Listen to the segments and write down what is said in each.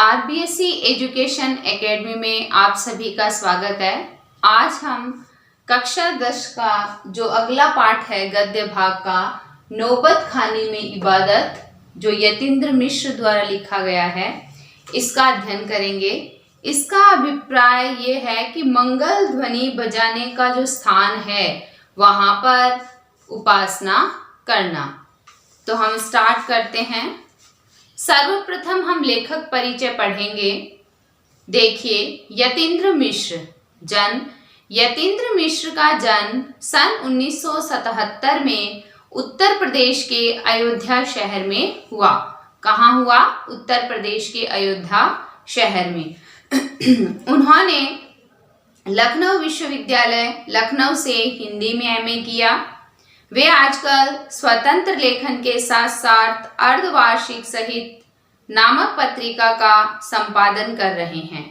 RBSC education academy में आप सभी का स्वागत है। आज हम कक्षा 10 का जो अगला पाठ है गद्य भाग का नौबत खाने में इबादत, जो यतीन्द्र मिश्र द्वारा लिखा गया है, इसका अध्ययन करेंगे। इसका अभिप्राय ये है कि मंगल ध्वनि बजाने का जो स्थान है वहाँ पर उपासना करना। तो हम स्टार्ट करते हैं। सर्वप्रथम हम लेखक परिचय पढ़ेंगे। देखिए, यतीन्द्र मिश्र यतीन्द्र मिश्र का जन्म सन 1977 में उत्तर प्रदेश के अयोध्या शहर में हुआ। कहाँ हुआ? उत्तर प्रदेश के अयोध्या शहर में। उन्होंने लखनऊ विश्वविद्यालय लखनऊ से हिंदी में एमए किया। वे आजकल स्वतंत्र लेखन के साथ साथ अर्धवार्षिक सहित नामक पत्रिका का संपादन कर रहे हैं।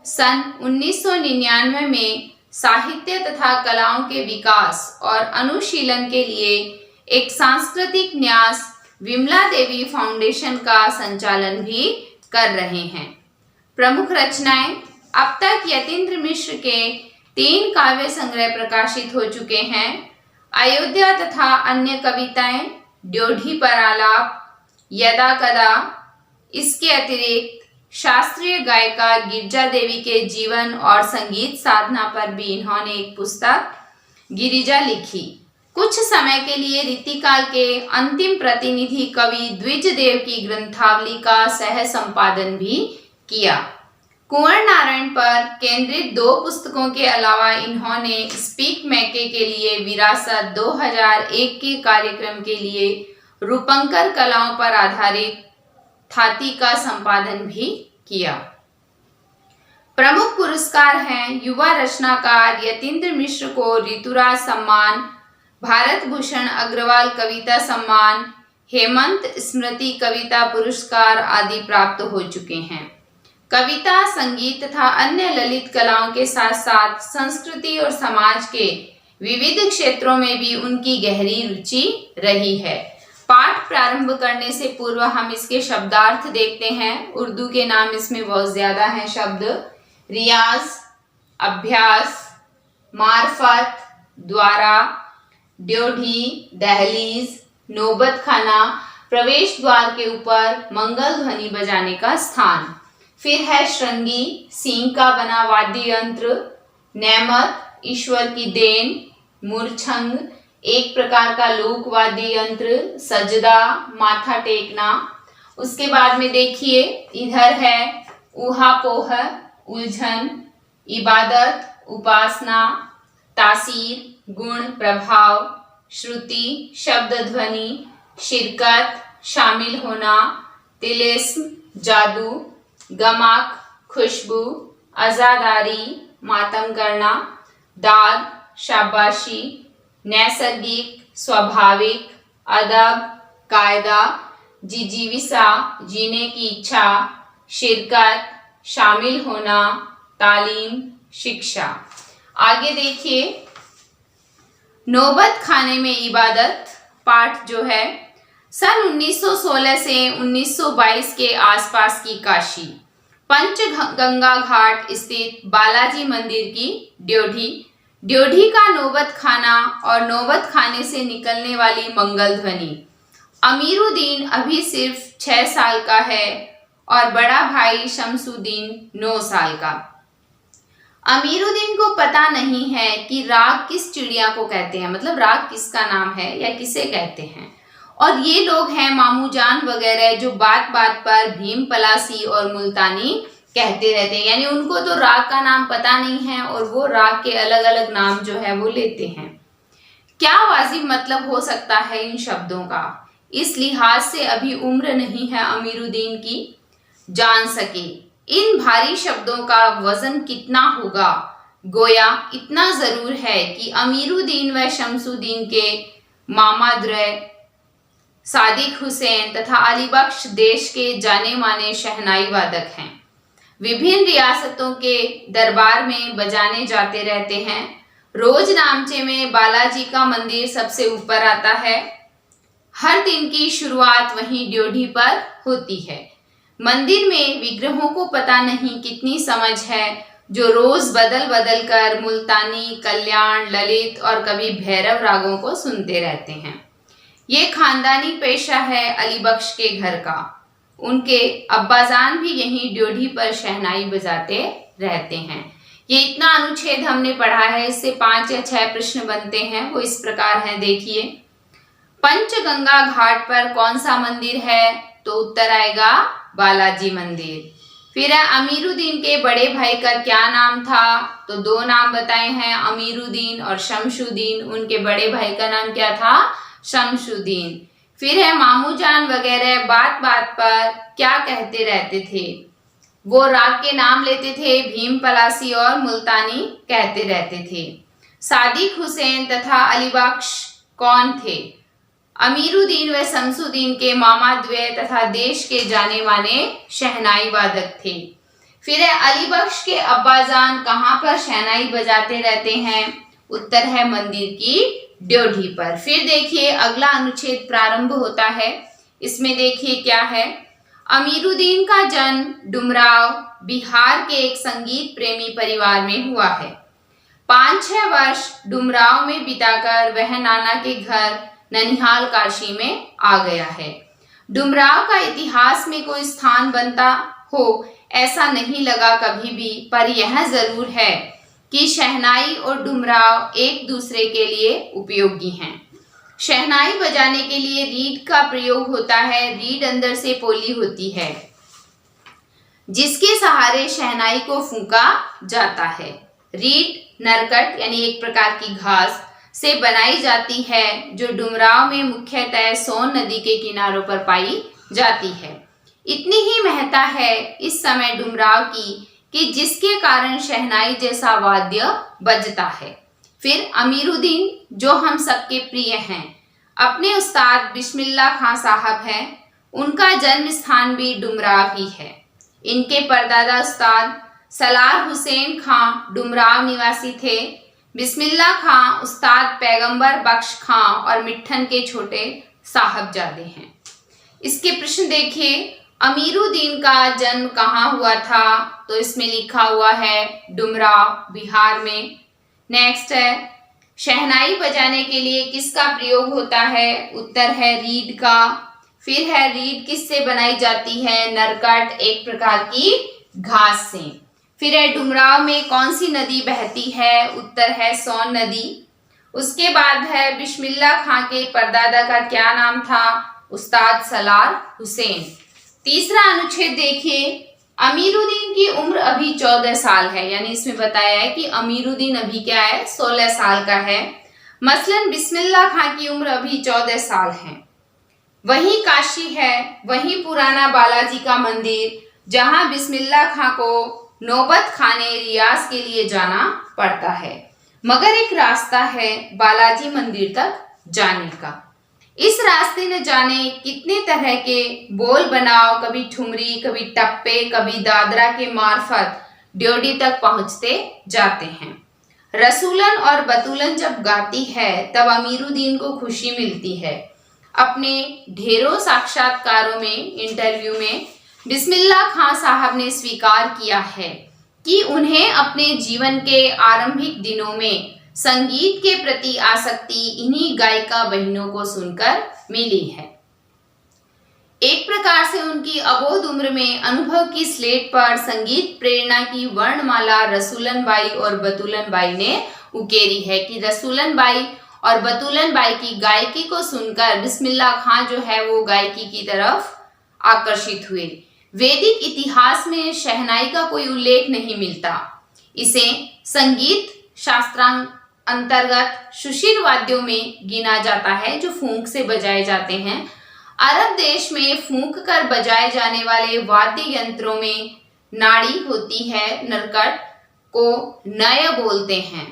सन 1999 में साहित्य तथा कलाओं के विकास और अनुशीलन के लिए एक सांस्कृतिक न्यास विमला देवी फाउंडेशन का संचालन भी कर रहे हैं। प्रमुख रचनाएं: अब तक यतीन्द्र मिश्र के 3 काव्य संग्रह प्रकाशित हो चुके हैं। अयोध्या तथा अन्य कविताएं, ड्योढ़ी पर आलाप, यदा कदा। इसके अतिरिक्त शास्त्रीय गायिका गिरिजा देवी के जीवन और संगीत साधना पर भी इन्होंने एक पुस्तक गिरिजा लिखी। कुछ समय के लिए रीतिकाल के अंतिम प्रतिनिधि कवि द्विजदेव की ग्रंथावली का सह संपादन भी किया। कुंवर नारायण पर केंद्रित 2 पुस्तकों के अलावा इन्होंने स्पीक मैके के लिए विरासत 2001 के कार्यक्रम के लिए रूपंकर कलाओं पर आधारित थाती का संपादन भी किया। प्रमुख पुरस्कार हैं युवा रचनाकार यतीन्द्र मिश्र को ऋतुराज सम्मान, भारत भूषण अग्रवाल कविता सम्मान, हेमंत स्मृति कविता पुरस्कार आदि प्राप्त हो चुके हैं। कविता, संगीत तथा अन्य ललित कलाओं के साथ साथ संस्कृति और समाज के विविध क्षेत्रों में भी उनकी गहरी रुचि रही है। पाठ प्रारंभ करने से पूर्व हम इसके शब्दार्थ देखते हैं। उर्दू के नाम इसमें बहुत ज्यादा हैं शब्द। रियाज, अभ्यास, मार्फत, द्वारा, ड्योढ़ी, दहलीज, नौबत खाना, प्रवेश द्वार के ऊपर मंगल ध्वनि बजाने का स्थान। फिर है श्रृंगी, सींग का बना वाद्य यंत्र, नेमत, ईश्वर की देन, मूर्छंग, एक प्रकार का लोक वाद्य यंत्र, सजदा, माथा टेकना। उसके बाद में देखिए, इधर है ऊहापोह, उलझन, इबादत, उपासना, तासीर, गुण, प्रभाव, श्रुति, शब्द ध्वनि, शिरकत, शामिल होना, तिलिस्म, जादू, गमक, खुशबू, आजादारी, मातम करना, दाद, शाबाशी, नैसर्गिक, स्वाभाविक, अदब, कायदा, जिजीविसा, जीने की इच्छा, शिरकत, शामिल होना, तालीम, शिक्षा। आगे देखिए, नौबत खाने में इबादत पाठ जो है सन 1916 से 1922 के आसपास की काशी पंचगंगा घाट स्थित बालाजी मंदिर की ड्योढ़ी का नौबत खाना और नौबत खाने से निकलने वाली मंगल ध्वनि। अमीरुद्दीन अभी सिर्फ 6 साल का है और बड़ा भाई शमसुद्दीन 9 साल का। अमीरुद्दीन को पता नहीं है कि राग किस चिड़िया को कहते हैं, मतलब राग किसका नाम है या किसे कहते हैं। और ये लोग हैं मामूजान वगैरह जो बात बात पर भीम पलासी और मुल्तानी कहते रहते हैं, यानी उनको तो राग का नाम पता नहीं है और वो राग के अलग अलग नाम जो है वो लेते हैं। क्या वाजिब मतलब हो सकता है इन शब्दों का, इस लिहाज से अभी उम्र नहीं है अमीरुद्दीन की जान सके इन भारी शब्दों का वजन कितना होगा। गोया इतना जरूर है कि अमीरुद्दीन व शमसुद्दीन के मामाद्रय सादिक हुसैन तथा अली बख्श देश के जाने माने शहनाई वादक हैं। विभिन्न रियासतों के दरबार में बजाने जाते रहते हैं। रोज नामचे में बालाजी का मंदिर सबसे ऊपर आता है। हर दिन की शुरुआत वहीं ड्योढ़ी पर होती है। मंदिर में विग्रहों को पता नहीं कितनी समझ है, जो रोज बदल बदल कर मुल्तानी, कल्याण, ललित और कभी भैरव रागों को सुनते रहते हैं। ये खानदानी पेशा है अली बख्श के घर का। उनके अब्बाजान भी यहीं ड्योढ़ी पर शहनाई बजाते रहते हैं। ये इतना अनुच्छेद हमने पढ़ा है, इससे 5 या 6 प्रश्न बनते हैं, वो इस प्रकार हैं, देखिए। पंचगंगा घाट पर कौन सा मंदिर है? तो उत्तर आएगा बालाजी मंदिर। फिर है अमीरुद्दीन के बड़े भाई का क्या नाम था? तो 2 नाम बताए हैं, अमीरुद्दीन और शमशुद्दीन। उनके बड़े भाई का नाम क्या था? शमशुद्दीन। फिर है मामूजान वगैरह बात बात पर क्या कहते रहते थे? वो राग के नाम लेते थे, भीम पलासी और मुल्तानी कहते रहते थे। सादिक हुसैन तथा अली बख्श कौन थे? अमीरुद्दीन व शमसुद्दीन के मामा द्वय तथा देश के जाने माने शहनाई वादक थे। फिर है अली बख्श के अब्बाजान कहाँ पर शहनाई बजाते रहते हैं? उत्तर है मंदिर की ड्योढ़ी पर। फिर देखिए अगला अनुच्छेद प्रारंभ होता है, इसमें देखिए क्या है। अमीरुद्दीन का जन्म डुमराव, बिहार के एक संगीत प्रेमी परिवार में हुआ है। 5-6 वर्ष डुमराव में बिताकर वह नाना के घर ननिहाल काशी में आ गया है। डुमराव का इतिहास में कोई स्थान बनता हो ऐसा नहीं लगा कभी भी, पर यह जरूर है कि शहनाई और डुमराव एक दूसरे के लिए उपयोगी हैं। शहनाई बजाने के लिए रीड का प्रयोग होता है। रीड अंदर से पोली होती है जिसके सहारे शहनाई को फूंका जाता है। रीड नरकट यानी एक प्रकार की घास से बनाई जाती है, जो डुमराव में मुख्यतः सोन नदी के किनारों पर पाई जाती है। इतनी ही महत्ता है इस समय डुमराव की कि जिसके कारण शहनाई जैसा वाद्य बजता है। फिर अमीरुद्दीन जो हम सबके प्रिय हैं, अपने उस्ताद बिस्मिल्लाह खां साहब हैं। उनका जन्म स्थान भी डुमराव ही है। इनके परदादा उस्ताद सलार हुसैन खां डुमराव निवासी थे। बिस्मिल्लाह खां उस्ताद पैगंबर बख्श खां और मिट्ठन के छोटे साहबजादे हैं। इसके प्रश्न देखिए, अमीरुद्दीन का जन्म कहाँ हुआ था? तो इसमें लिखा हुआ है डुमराव, बिहार में। नेक्स्ट है, शहनाई बजाने के लिए किसका प्रयोग होता है? उत्तर है रीड का। फिर है रीड किससे बनाई जाती है? नरकट, एक प्रकार की घास से। फिर है डुमराव में कौन सी नदी बहती है? उत्तर है सोन नदी। उसके बाद है बिस्मिल्लाह खां के परदादा का क्या नाम था? उस्ताद सलार हुसैन। तीसरा अनुच्छेद देखिए, अमीरुद्दीन की उम्र अभी 14 साल है, यानी इसमें बताया है कि अमीरुद्दीन अभी क्या है? 16 साल का है। मसलन बिस्मिल्लाह खां की उम्र अभी 14 साल है। वही काशी है, वही पुराना बालाजी का मंदिर, जहां बिस्मिल्लाह खां को नौबत खाने रियाज के लिए जाना पड़ता है, मगर एक रास्ता है बालाजी मंदिर तक जाने का। इस रास्ते न जाने कितने तरह के बोल बनाव, कभी ठुमरी, कभी टप्पे, कभी दादरा के मार्फत ड्योढ़ी तक पहुंचते जाते हैं। रसूलन और बतूलन जब गाती है तब अमीरुद्दीन को खुशी मिलती है। अपने ढेरों साक्षात्कारों में, इंटरव्यू में बिस्मिल्लाह खां साहब ने स्वीकार किया है कि उन्हें अपने जीवन के आरंभिक दिनों में संगीत के प्रति आसक्ति इन्हीं गायिका बहनों को सुनकर मिली है। एक प्रकार से उनकी अबोध उम्र में अनुभव की स्लेट पर संगीत प्रेरणा की वर्णमाला रसूलन बाई और बतूलन बाई ने उकेरी है कि रसूलन बाई और बतूलन बाई की गायकी को सुनकर बिस्मिल्लाह खां जो है वो गायकी की तरफ आकर्षित हुए। वैदिक इतिहास में शहनाई का कोई उल्लेख नहीं मिलता। इसे संगीत शास्त्रांग अंतर्गत सुशील वाद्यों में गिना जाता है, जो फूंक से बजाए जाते हैं। अरब देश में फूंक कर बजाए जाने वाले वाद्य यंत्रों में नाड़ी होती है, नरकट को नय बोलते हैं।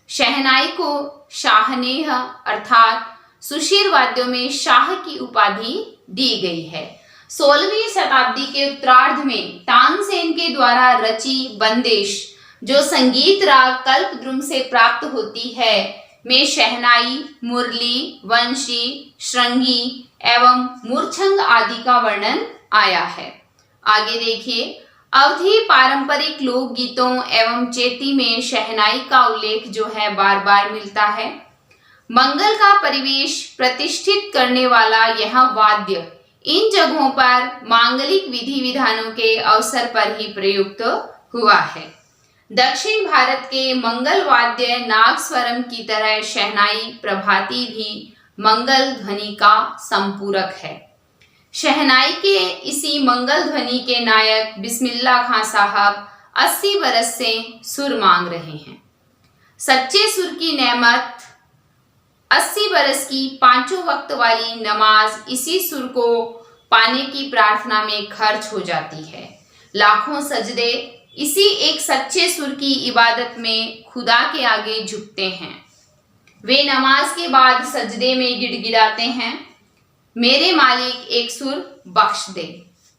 शहनाई को शाहनेह अर्थात सुशील वाद्यों में शाह की उपाधि दी गई है। 16वीं शताब्दी के उत्तरार्ध में तानसेन के द्वारा रची बंदिश, जो संगीत राग कल्पद्रुम से प्राप्त होती है, में शहनाई, मुरली, वंशी, श्रृंगी एवं मूर्छंग आदि का वर्णन आया है। आगे देखिए, अवधी पारंपरिक लोकगीतों एवं चेती में शहनाई का उल्लेख जो है बार बार मिलता है। मंगल का परिवेश प्रतिष्ठित करने वाला यह वाद्य इन जगहों पर मांगलिक विधि विधानों के अवसर पर ही प्रयुक्त हुआ है। दक्षिण भारत के मंगल वाद्य नागस्वरम की तरह शहनाई प्रभाती भी मंगल ध्वनि का संपूरक है। शहनाई के इसी मंगल ध्वनि के नायक बिस्मिल्लाह खां साहब 80 बरस से सुर मांग रहे हैं। सच्चे सुर की नेमत 80 बरस की पांचों वक्त वाली नमाज इसी सुर को पाने की प्रार्थना में खर्च हो जाती है। लाखों सजदे इसी एक सच्चे सुर की इबादत में खुदा के आगे झुकते हैं। वे नमाज के बाद सजदे में गिड़गिड़ाते हैं, मेरे मालिक एक सुर बख्श दे।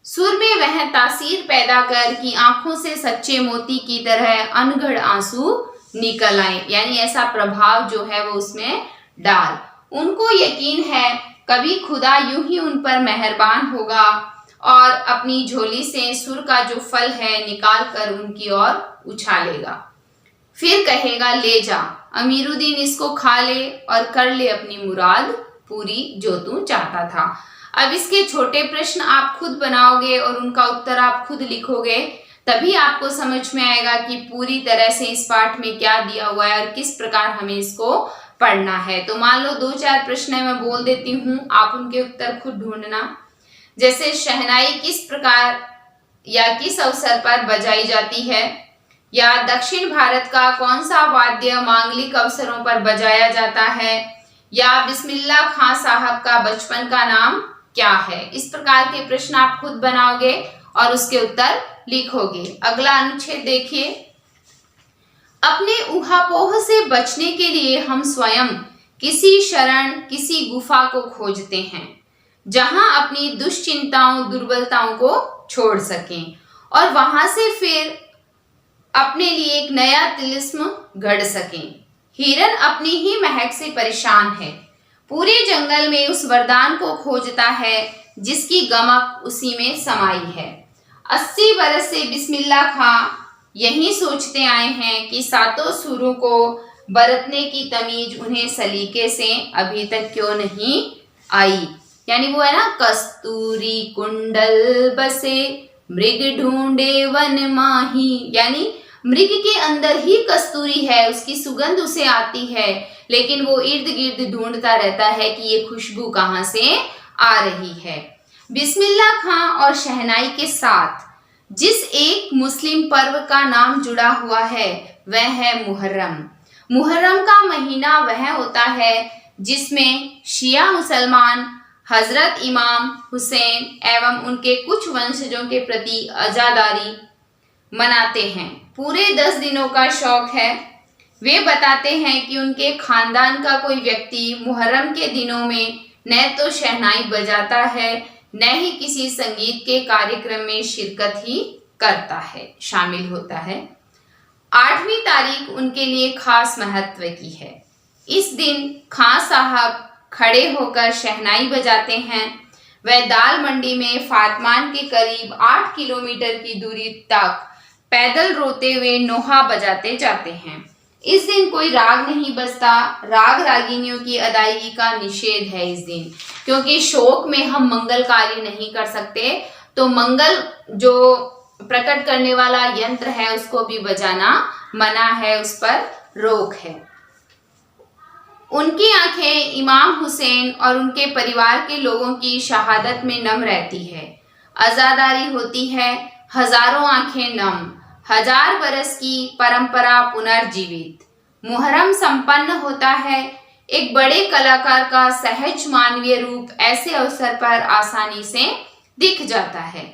सुर में वह तासीर पैदा कर कि आंखों से सच्चे मोती की तरह अनगढ़ आंसू निकल आए, यानी ऐसा प्रभाव जो है वो उसमें डाल। उनको यकीन है कभी खुदा यूं ही उन पर मेहरबान होगा और अपनी झोली से सुर का जो फल है निकाल कर उनकी ओर उछालेगा। फिर कहेगा, ले जा अमीरुद्दीन, इसको खा ले और कर ले अपनी मुराद पूरी जो तू चाहता था। अब इसके छोटे प्रश्न आप खुद बनाओगे और उनका उत्तर आप खुद लिखोगे, तभी आपको समझ में आएगा कि पूरी तरह से इस पाठ में क्या दिया हुआ है और किस प्रकार हमें इसको पढ़ना है। तो मान लो 2-4 प्रश्न मैं बोल देती हूँ, आप उनके उत्तर खुद ढूंढना। जैसे शहनाई किस प्रकार या किस अवसर पर बजाई जाती है, या दक्षिण भारत का कौन सा वाद्य मांगलिक अवसरों पर बजाया जाता है, या बिस्मिल्लाह खां साहब का बचपन का नाम क्या है। इस प्रकार के प्रश्न आप खुद बनाओगे और उसके उत्तर लिखोगे। अगला अनुच्छेद देखिए, अपने ऊहापोह से बचने के लिए हम स्वयं किसी शरण, किसी गुफा को खोजते हैं जहां अपनी दुश्चिंताओं, दुर्बलताओं को छोड़ सकें और वहां से फिर अपने लिए एक नया तिलिस्म गढ़ सकें। हिरन अपनी ही महक से परेशान है, पूरे जंगल में उस वरदान को खोजता है जिसकी गमक उसी में समाई है। 80 बरस से बिस्मिल्लाह खां यही सोचते आए हैं कि सातों सुरों को बरतने की तमीज उन्हें सलीके से अभी तक क्यों नहीं आई। यानी वो है ना, कस्तूरी कुंडल बसे मृग ढूंढे वन माही, यानी मृग के अंदर ही कस्तूरी है, उसकी सुगंध उसे आती है, लेकिन वो इर्द गिर्द ढूंढता रहता है कि ये खुशबू कहाँ से आ रही है। बिस्मिल्लाह खां और शहनाई के साथ जिस एक मुस्लिम पर्व का नाम जुड़ा हुआ है वह है मुहर्रम। मुहर्रम का महीना वह होता है जिसमें शिया मुसलमान हजरत इमाम हुसैन एवं उनके कुछ वंशजों के प्रति अज़ादारी मनाते हैं। पूरे 10 दिनों का शौक है। वे बताते हैं कि उनके खानदान का कोई व्यक्ति मुहर्रम के दिनों में न तो शहनाई बजाता है, न ही किसी संगीत के कार्यक्रम में शिरकत ही करता है, शामिल होता है। 8वीं तारीख उनके लिए खास महत्व की है। इस दिन खां साहब खड़े होकर शहनाई बजाते हैं। वह दाल मंडी में फातमान के करीब 8 किलोमीटर की दूरी तक पैदल रोते हुए नोहा बजाते जाते हैं। इस दिन कोई राग नहीं बजता, राग रागिनियों की अदायगी का निषेध है इस दिन, क्योंकि शोक में हम मंगल कार्य नहीं कर सकते, तो मंगल जो प्रकट करने वाला यंत्र है उसको भी बजाना मना है, उस पर रोक है। उनकी आंखें इमाम हुसैन और उनके परिवार के लोगों की शहादत में नम रहती है। अज़ादारी होती है, हजारों आंखें नम, 1000 बरस की परंपरा पुनर्जीवित। मुहर्रम संपन्न होता है। एक बड़े कलाकार का सहज मानवीय रूप ऐसे अवसर पर आसानी से दिख जाता है।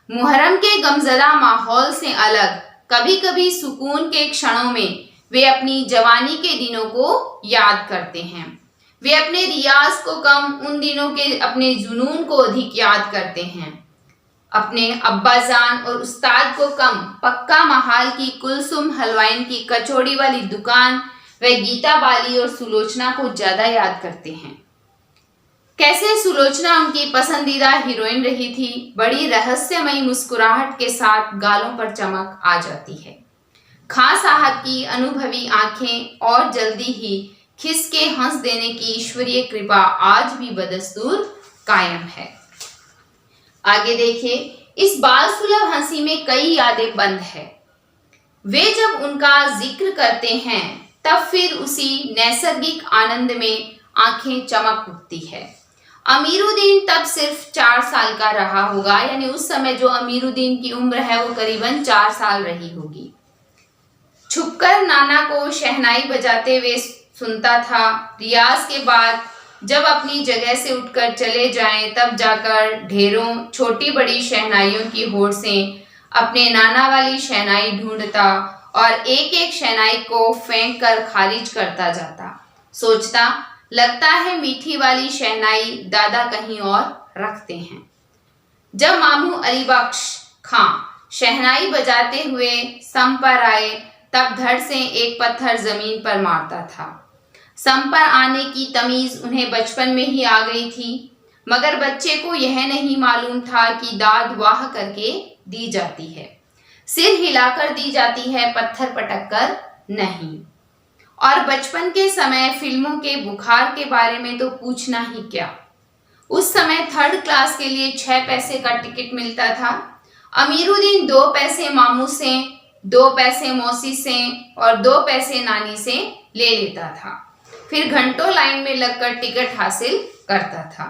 मुहर्रम के गमज़दा माहौल से अलग कभी कभी सुकून के क्षणों में वे अपनी जवानी के दिनों को याद करते हैं। वे अपने रियाज को कम, उन दिनों के अपने जुनून को अधिक याद करते हैं। अपने अब्बाजान और उस्ताद को कम, पक्का महाल की कुलसुम हलवाइन की कचौड़ी वाली दुकान व गीता बाली और सुलोचना को ज्यादा याद करते हैं। कैसे सुलोचना उनकी पसंदीदा हीरोइन रही थी, बड़ी रहस्यमयी मुस्कुराहट के साथ गालों पर चमक आ जाती है। खां साहब की अनुभवी आंखें और जल्दी ही खिस के हंस देने की ईश्वरीय कृपा आज भी बदस्तूर कायम है। आगे देखिए, इस बाल सुलभ हंसी में कई यादें बंद है। वे जब उनका जिक्र करते हैं तब फिर उसी नैसर्गिक आनंद में आंखें चमक उठती है। अमीरुद्दीन तब सिर्फ 4 साल का रहा होगा, यानी उस समय जो अमीरुद्दीन की उम्र है वो करीबन 4 साल रही होगी। छुपकर नाना को शहनाई बजाते हुए सुनता था। रियाज के बाद जब अपनी जगह से उठकर चले जाएं तब जाकर ढेरों छोटी बड़ी शहनाइयों की होड़ से अपने नाना वाली शहनाई ढूंढता और एक एक शहनाई को फेंक कर खारिज करता जाता। सोचता, लगता है मीठी वाली शहनाई दादा कहीं और रखते हैं। जब मामू अली बख्श खां शहनाई बजाते हुए सम पर आए तब धड़ से एक पत्थर जमीन पर मारता था। सम पर आने की तमीज उन्हें बचपन में ही आ गई थी, मगर बच्चे को यह नहीं मालूम था कि दाद वाह करके दी जाती है, सिर हिलाकर दी जाती है, पत्थर पटक कर नहीं। और बचपन के समय फिल्मों के बुखार के बारे में तो पूछना ही क्या। उस समय 3rd क्लास के लिए 6 पैसे का टिकट मिलता था। अमीरुद्दीन 2 पैसे मामू से, 2 पैसे मौसी से और 2 पैसे नानी से ले लेता था, फिर घंटों लाइन में लगकर टिकट हासिल करता था।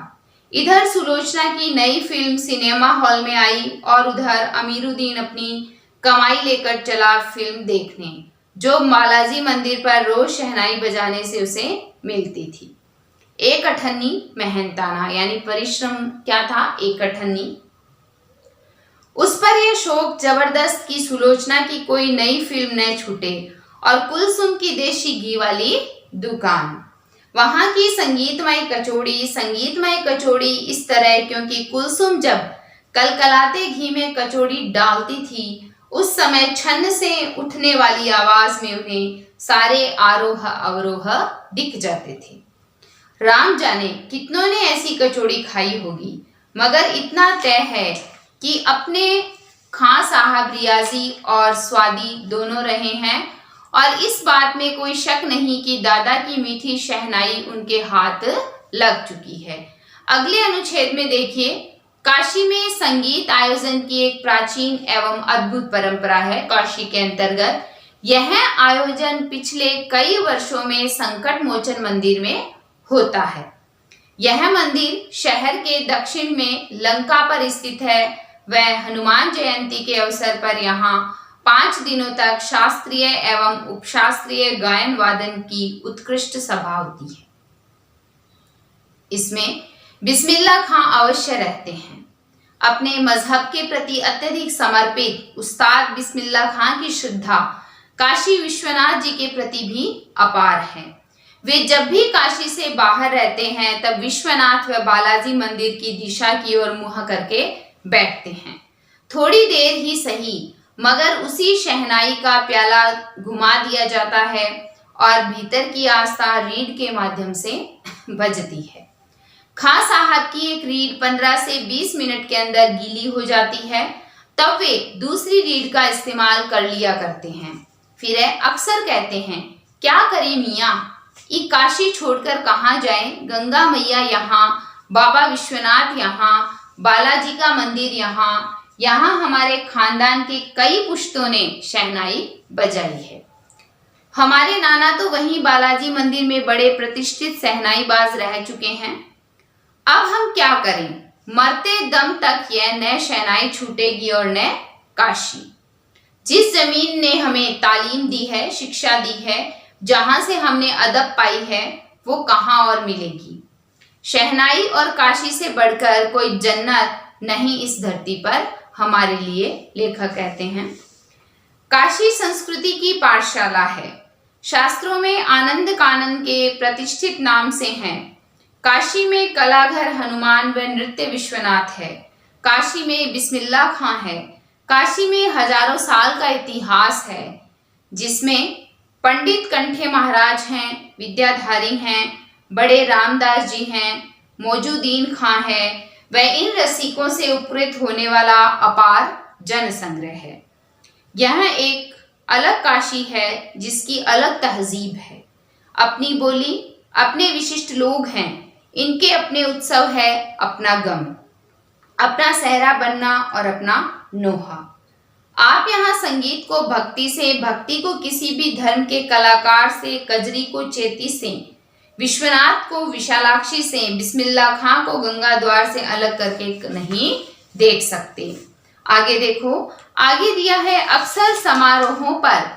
इधर सुलोचना की नई फिल्म सिनेमा हॉल में आई और उधर अमीरुद्दीन अपनी कमाई लेकर चला फिल्म देखने, जो बालाजी मंदिर पर रोज शहनाई बजाने से उसे मिलती थी। एक अठन्नी मेहनताना, यानी परिश्रम क्या था, एक अठन्नी। उस पर यह शौक जबरदस्त कि सुलोचना की कोई नई फिल्म न छूटे और कुलसुम की देशी घी वाली दुकान, वहां की संगीतमय कचौड़ी इस तरह, क्योंकि कुलसुम जब कलकलाते घी में कचौड़ी डालती थी उस समय छन्न से उठने वाली आवाज में उन्हें सारे आरोह अवरोह दिख जाते थे। राम जाने कितनों ने ऐसी कचौड़ी खाई होगी, मगर इतना तय है कि अपने खां साहब रियाजी और स्वादी दोनों रहे हैं और इस बात में कोई शक नहीं कि दादा की मीठी शहनाई उनके हाथ लग चुकी है। अगले अनुच्छेद में देखिए, काशी में संगीत आयोजन की एक प्राचीन एवं अद्भुत परंपरा है। काशी के अंतर्गत यह आयोजन पिछले कई वर्षों में संकट मोचन मंदिर में होता है। यह मंदिर शहर के दक्षिण में लंका पर स्थित है। वह हनुमान जयंती के अवसर पर यहाँ 5 दिनों तक शास्त्रीय एवं उपशास्त्रीय गायन वादन की उत्कृष्ट सभा होती है। इसमें बिस्मिल्लाह खां अवश्य रहते हैं। अपने मजहब के प्रति अत्यधिक समर्पित उस्ताद बिस्मिल्लाह खां की श्रद्धा काशी विश्वनाथ जी के प्रति भी अपार है। वे जब भी काशी से बाहर रहते हैं तब विश्वनाथ व बालाजी मंदिर की दिशा की ओर मुंह करके बैठते हैं। थोड़ी देर ही सही, मगर उसी शहनाई का प्याला घुमा दिया जाता है और भीतर की आस्था रीढ़ के माध्यम से बजती है। खां साहब की एक रीढ़ 15 से 20 मिनट के अंदर गीली हो जाती है, तब वे दूसरी रीढ़ का इस्तेमाल कर लिया करते हैं। फिर अक्सर कहते हैं, क्या करें मियाँ, ये काशी छोड़कर कहाँ जाएं, गंगा मैया यहाँ, बाबा विश्वनाथ यहाँ, बालाजी का मंदिर यहाँ हमारे खानदान के कई पुश्तों ने शहनाई बजाई है। हमारे नाना तो वहीं बालाजी मंदिर में बड़े प्रतिष्ठित शहनाई बाज रह चुके हैं। अब हम क्या करें, मरते दम तक यह न शहनाई छूटेगी और न काशी। जिस जमीन ने हमें तालीम दी है, शिक्षा दी है, जहां से हमने अदब पाई है, वो कहाँ और मिलेगी। शहनाई और काशी से बढ़कर कोई जन्नत नहीं इस धरती पर हमारे लिए, लेखक कहते हैं। काशी संस्कृति की पाठशाला है। शास्त्रों में आनंद कानन के प्रतिष्ठित नाम से हैं। काशी में कलाघर हनुमान व नृत्य विश्वनाथ है। काशी में बिस्मिल्लाह खां है। काशी में हजारों साल का इतिहास है, जिसमें पंडित कंठे महाराज हैं, विद्याधारी हैं, बड़े रामदास जी हैं, मौजूदीन खां है वह इन रसिकों से उपकृत होने वाला अपार जन संग्रह है। यह एक अलग काशी है जिसकी अलग तहजीब है, अपनी बोली, अपने विशिष्ट लोग हैं, इनके अपने उत्सव है, अपना गम, अपना सहरा बनना और अपना नोहा। आप यहाँ संगीत को भक्ति से, भक्ति को किसी भी धर्म के कलाकार से, कजरी को चेती से, विश्वनाथ को विशालाक्षी से, बिस्मिल्लाह खां को गंगा द्वार से अलग करके नहीं देख सकते। आगे देखो, आगे दिया है अक्सर समारोहों पर,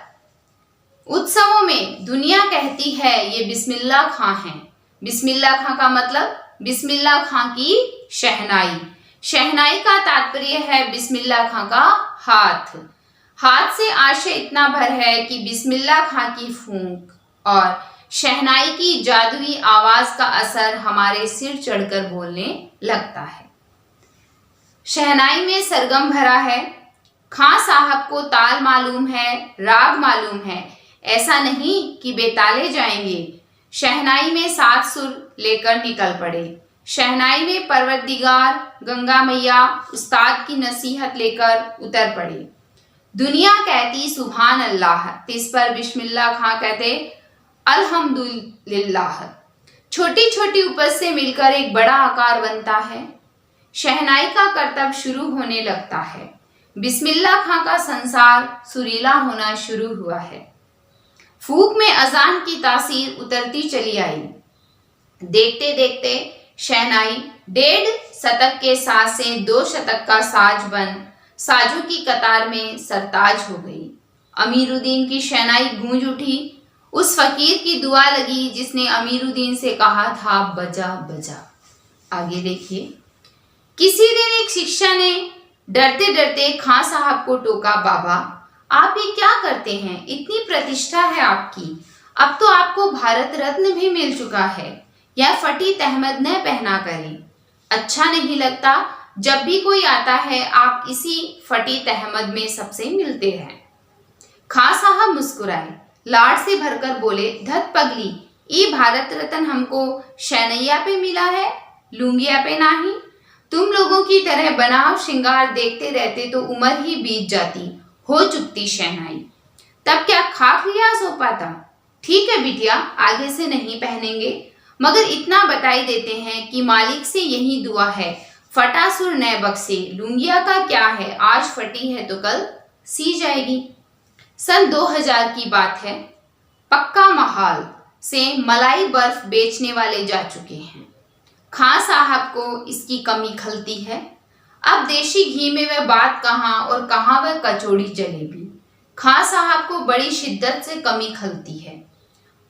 उत्सवों में दुनिया कहती है ये बिस्मिल्लाह खां है। बिस्मिल्लाह खां का मतलब बिस्मिल्लाह खां की शहनाई। शहनाई का तात्पर्य है बिस्मिल्लाह खां का हाथ। हाथ से आशय इतना भर है कि बिस्मिल्लाह खां की फूंक और शहनाई की जादुई आवाज का असर हमारे सिर चढ़कर बोलने लगता है। शहनाई में सरगम भरा है। खां साहब को ताल मालूम है, राग मालूम है, ऐसा नहीं कि बेताले जाएंगे। शहनाई में 7 सुर लेकर निकल पड़े। शहनाई में परवरदिगार गंगा मैया उस्ताद की नसीहत लेकर उतर पड़े। दुनिया कहती सुभान अल्लाह, तिस पर बिस्मिल्लाह खां कहते अल्हम्दुलिल्लाह। छोटी छोटी उपज से मिलकर एक बड़ा आकार बनता है। शहनाई का करतब शुरू होने लगता है। बिस्मिल्लाह खां का संसार सुरीला होना शुरू हुआ है। फूक में अजान की तासीर उतरती चली आई। देखते देखते शहनाई 1.5 शतक के साज से 2 शतक का साज बन साजों की कतार में सरताज हो गई। अमीरुद्दीन की शहनाई गूंज उठी। उस फकीर की दुआ लगी जिसने अमीरुद्दीन से कहा था बजा बजा। आगे देखिए, किसी दिन एक शिष्य ने डरते डरते खां साहब को टोका, बाबा आप ये क्या करते हैं? इतनी प्रतिष्ठा है आपकी, अब तो आपको भारत रत्न भी मिल चुका है, यह फटी तहमद न पहना करें। अच्छा नहीं लगता, जब भी कोई आता है आप इसी फटी तहमद में सबसे मिलते हैं। खां साहब मुस्कुराए, लाड से भरकर बोले, धत पगली, ये भारत रत्न हमको शहनैया पे मिला है, लुंगिया पे नहीं। तुम लोगों की तरह बनाव श्रृंगार देखते रहते तो उम्र ही बीत जाती, हो चुकती शहनाई, तब क्या खाक लिहाज हो पाता। ठीक है बिटिया, आगे से नहीं पहनेंगे, मगर इतना बताई देते हैं कि मालिक से यही दुआ है, फटा सुर न बख्शे। लुंगिया का क्या है, आज फटी है तो कल सी जाएगी। सन 2000 की बात है। पक्का महाल से मलाई बर्फ बेचने वाले जा चुके हैं। खां साहब को इसकी कमी खलती है। अब देशी घी में वह बात कहाँ और कहाँ वह कचौड़ी जलेबी। खां साहब को बड़ी शिद्दत से कमी खलती है।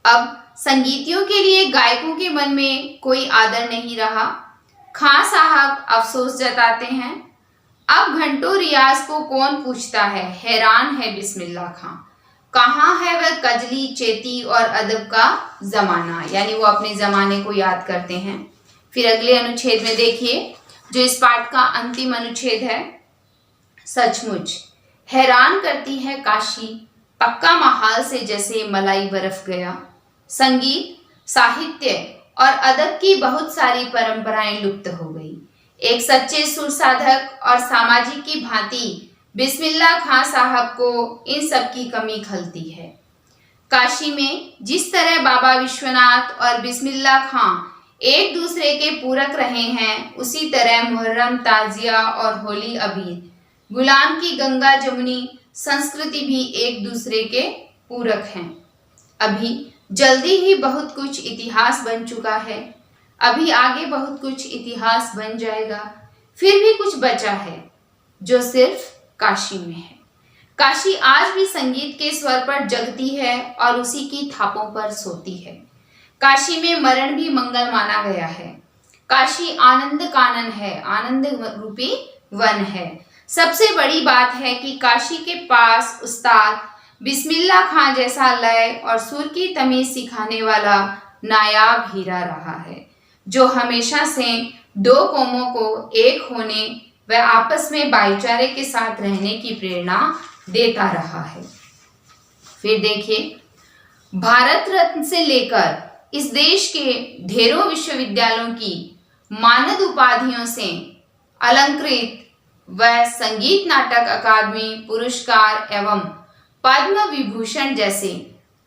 अब संगीतियों के लिए गायकों के मन में कोई आदर नहीं रहा। खां साहब अफसोस जताते हैं, अब घंटों रियाज को कौन पूछता है, हैरान है बिस्मिल्लाह खां। कहाँ है वह कजली, चेती और अदब का जमाना, यानी वो अपने जमाने को याद करते हैं। फिर अगले अनुच्छेद में देखिए, जो इस पाठ का अंतिम अनुच्छेद है, सचमुच हैरान करती है काशी, पक्का महाल से जैसे मलाई बर्फ गया। संगीत, साहित्य और अदब की बहुत सारी परंपराएं लुप्त हो गई। एक सच्चे सुर साधक और सामाजिक की भांति बिस्मिल्लाह खां साहब को इन सब की कमी खलती है। काशी में जिस तरह बाबा विश्वनाथ और बिस्मिल्लाह खां एक दूसरे के पूरक रहे हैं, उसी तरह मुहर्रम, ताजिया और होली अबीर, गुलाम की गंगा जमुनी संस्कृति भी एक दूसरे के पूरक हैं। अभी जल्दी ही बहुत कुछ इतिहास बन चुका है, अभी आगे बहुत कुछ इतिहास बन जाएगा। फिर भी कुछ बचा है जो सिर्फ काशी में है। काशी आज भी संगीत के स्वर पर जगती है और उसी की थापों पर सोती है। काशी में मरण भी मंगल माना गया है। काशी आनंद कानन है, आनंद रूपी वन है। सबसे बड़ी बात है कि काशी के पास उस्ताद बिस्मिल्लाह खां जैसा लय और सुर की तमीज सिखाने वाला नायाब हीरा रहा है, जो हमेशा से दो कौमों को एक होने व आपस में भाईचारे के साथ रहने की प्रेरणा देता रहा है। फिर देखिए, भारत रत्न से लेकर इस देश के ढेरों विश्वविद्यालयों की मानद उपाधियों से अलंकृत व संगीत नाटक अकादमी पुरस्कार एवं पद्म विभूषण जैसे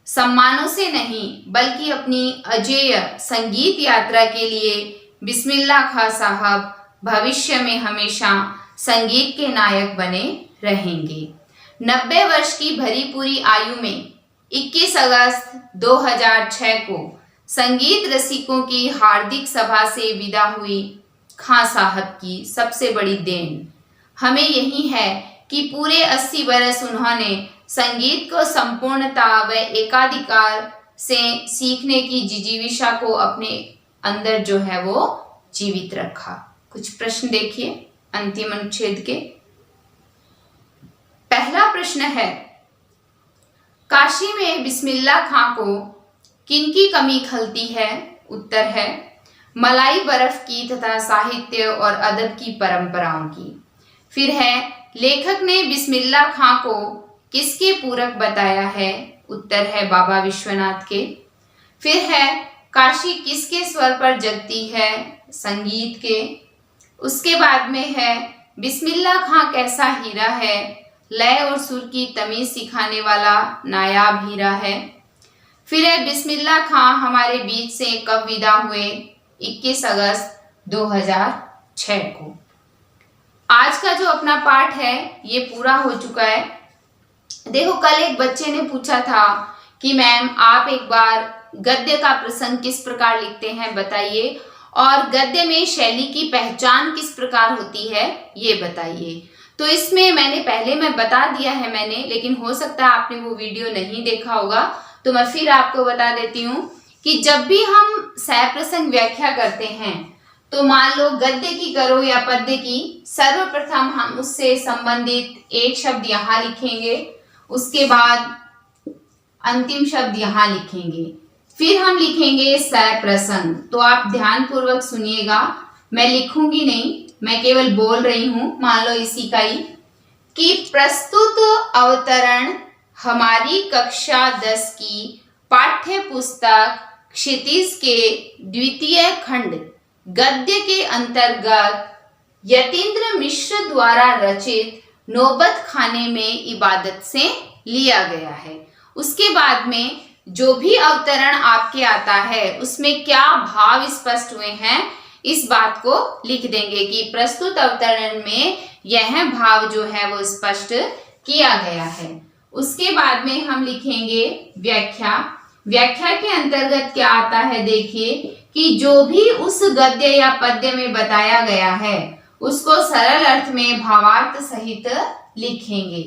सम्मानों से नहीं बल्कि अपनी अजेय संगीत यात्रा के लिए बिस्मिल्लाह खां साहब भविष्य में हमेशा संगीत के नायक बने रहेंगे। 90 वर्ष की भरी पूरी आयु में 21 अगस्त 2006 को संगीत रसिकों की हार्दिक सभा से विदा हुई खां साहब की सबसे बड़ी देन हमें यही है कि पूरे 80 बरस उन्होंने संगीत को संपूर्णता व एकाधिकार से सीखने की जिजीविषा को अपने अंदर जो है वो जीवित रखा। कुछ प्रश्न देखिए अंतिम अनुच्छेद के। पहला प्रश्न है, काशी में बिस्मिल्लाह खां को किनकी कमी खलती है? उत्तर है मलाई बर्फ की तथा साहित्य और अदब की परंपराओं की। फिर है लेखक ने बिस्मिल्लाह खां को किसके पूरक बताया है? उत्तर है बाबा विश्वनाथ के। फिर है काशी किसके स्वर पर जगती है? संगीत के। उसके बाद में है बिस्मिल्लाह खां कैसा हीरा है? लय और सुर की तमीज सिखाने वाला नायाब हीरा है। फिर है बिस्मिल्लाह खां हमारे बीच से कब विदा हुए? 21 अगस्त 2006 को। आज का जो अपना पाठ है ये पूरा हो चुका है। देखो कल एक बच्चे ने पूछा था कि मैम आप एक बार गद्य का प्रसंग किस प्रकार लिखते हैं बताइए, और गद्य में शैली की पहचान किस प्रकार होती है ये बताइए। तो इसमें मैंने पहले मैं बता दिया है लेकिन हो सकता है आपने वो वीडियो नहीं देखा होगा, तो मैं फिर आपको बता देती हूँ कि जब भी हम सह-प्रसंग व्याख्या करते हैं तो मान लो गद्य की करो या पद्य की, सर्वप्रथम हम उससे संबंधित एक शब्द यहाँ लिखेंगे, उसके बाद अंतिम शब्द यहाँ लिखेंगे, फिर हम लिखेंगे सह-प्रसंग। तो आप ध्यान पूर्वक सुनिएगा, मैं लिखूंगी नहीं, मैं केवल बोल रही हूँ। मान लो इसी का ही कि प्रस्तुत अवतरण हमारी कक्षा 10 की पाठ्य पुस्तक क्षितिज के द्वितीय खंड गद्य के अंतर्गत यतीन्द्र मिश्र द्वारा रचित नौबत खाने में इबादत से लिया गया है। उसके बाद में जो भी अवतरण आपके आता है उसमें क्या भाव स्पष्ट हुए हैं इस बात को लिख देंगे कि प्रस्तुत अवतरण में यह भाव जो है वो स्पष्ट किया गया है। उसके बाद में हम लिखेंगे व्याख्या। व्याख्या के अंतर्गत क्या आता है देखिए कि जो भी उस गद्य या पद्य में बताया गया है उसको सरल अर्थ में भावार्थ सहित लिखेंगे।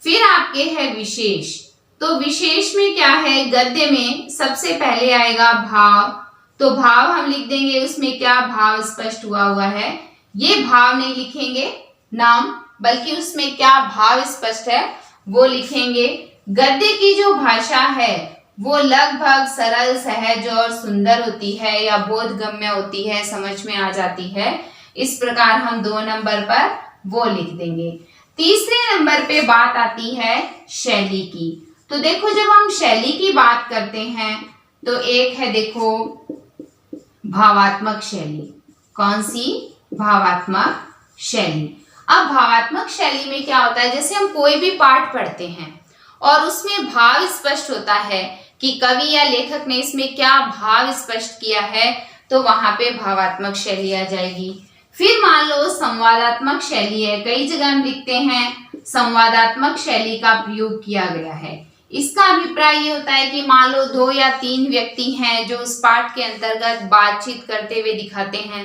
फिर आपके है विशेष। तो विशेष में क्या है, गद्य में सबसे पहले आएगा भाव, तो भाव हम लिख देंगे उसमें क्या भाव स्पष्ट हुआ है। ये भाव नहीं लिखेंगे नाम, बल्कि उसमें क्या भाव स्पष्ट है वो लिखेंगे। गद्य की जो भाषा है वो लगभग सरल सहज और सुंदर होती है या बोधगम्य होती है, समझ में आ जाती है। इस प्रकार हम 2 नंबर पर वो लिख देंगे। तीसरे नंबर पे बात आती है शैली की। तो देखो जब हम शैली की बात करते हैं तो एक है देखो भावात्मक शैली। कौन सी? भावात्मक शैली। अब भावात्मक शैली में क्या होता है, जैसे हम कोई भी पाठ पढ़ते हैं और उसमें भाव स्पष्ट होता है कि कवि या लेखक ने इसमें क्या भाव स्पष्ट किया है, तो वहां पे भावात्मक शैली आ जाएगी। फिर मान लो संवादात्मक शैली है, कई जगह हम लिखते हैं संवादात्मक शैली का प्रयोग किया गया है। इसका अभिप्राय ये होता है कि मान लो 2 या 3 व्यक्ति हैं जो उस पाठ के अंतर्गत बातचीत करते हुए दिखाते हैं,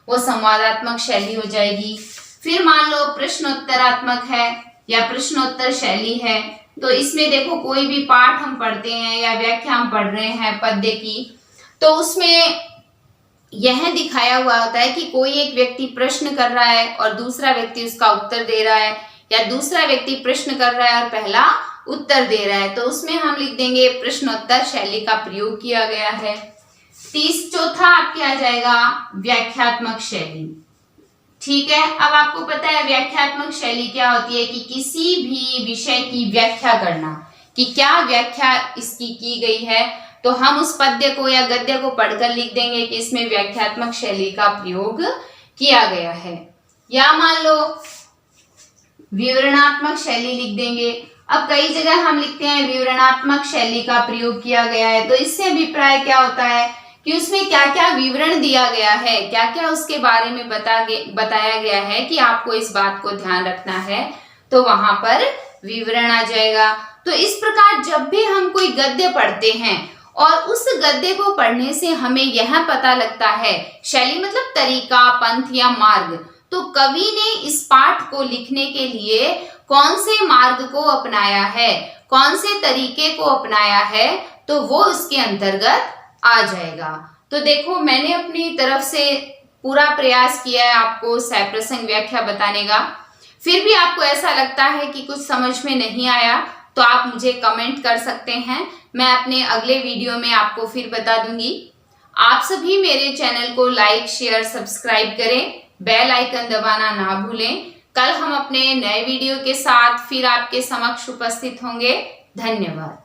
वो संवादात्मक शैली हो जाएगी। फिर मान लो प्रश्नोत्तरात्मक है या प्रश्नोत्तर शैली है, तो इसमें देखो कोई भी पाठ हम पढ़ते हैं या व्याख्या हम पढ़ रहे हैं पद्य की, तो उसमें यह दिखाया हुआ होता है कि कोई एक व्यक्ति प्रश्न कर रहा है और दूसरा व्यक्ति उसका उत्तर दे रहा है, या दूसरा व्यक्ति प्रश्न कर रहा है और पहला उत्तर दे रहा है, तो उसमें हम लिख देंगे प्रश्नोत्तर शैली का प्रयोग किया गया है। चौथा आपके आ जाएगा व्याख्यात्मक शैली। ठीक है, अब आपको पता है व्याख्यात्मक शैली क्या होती है कि किसी भी विषय की व्याख्या करना, कि क्या व्याख्या इसकी की गई है, तो हम उस पद्य को या गद्य को पढ़कर लिख देंगे कि इसमें व्याख्यात्मक शैली का प्रयोग किया गया है। या मान लो विवरणात्मक शैली लिख देंगे। अब कई जगह हम लिखते हैं विवरणात्मक शैली का प्रयोग किया गया है, तो इससे अभिप्राय क्या होता है कि उसमें क्या क्या विवरण दिया गया है, क्या क्या उसके बारे में बताया गया है कि आपको इस बात को ध्यान रखना है, तो वहां पर विवरण आ जाएगा। तो इस प्रकार जब भी हम कोई गद्य पढ़ते हैं और उस गद्य को पढ़ने से हमें यह पता लगता है, शैली मतलब तरीका, पंथ या मार्ग, तो कवि ने इस पाठ को लिखने के लिए कौन से मार्ग को अपनाया है, कौन से तरीके को अपनाया है, तो वो उसके अंतर्गत आ जाएगा। तो देखो मैंने अपनी तरफ से पूरा प्रयास किया है आपको सप्रसंग व्याख्या बताने का। फिर भी आपको ऐसा लगता है कि कुछ समझ में नहीं आया तो आप मुझे कमेंट कर सकते हैं, मैं अपने अगले वीडियो में आपको फिर बता दूंगी। आप सभी मेरे चैनल को लाइक, शेयर, सब्सक्राइब करें, बेल आइकन दबाना ना भूलें। कल हम अपने नए वीडियो के साथ फिर आपके समक्ष उपस्थित होंगे। धन्यवाद।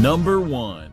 Number 1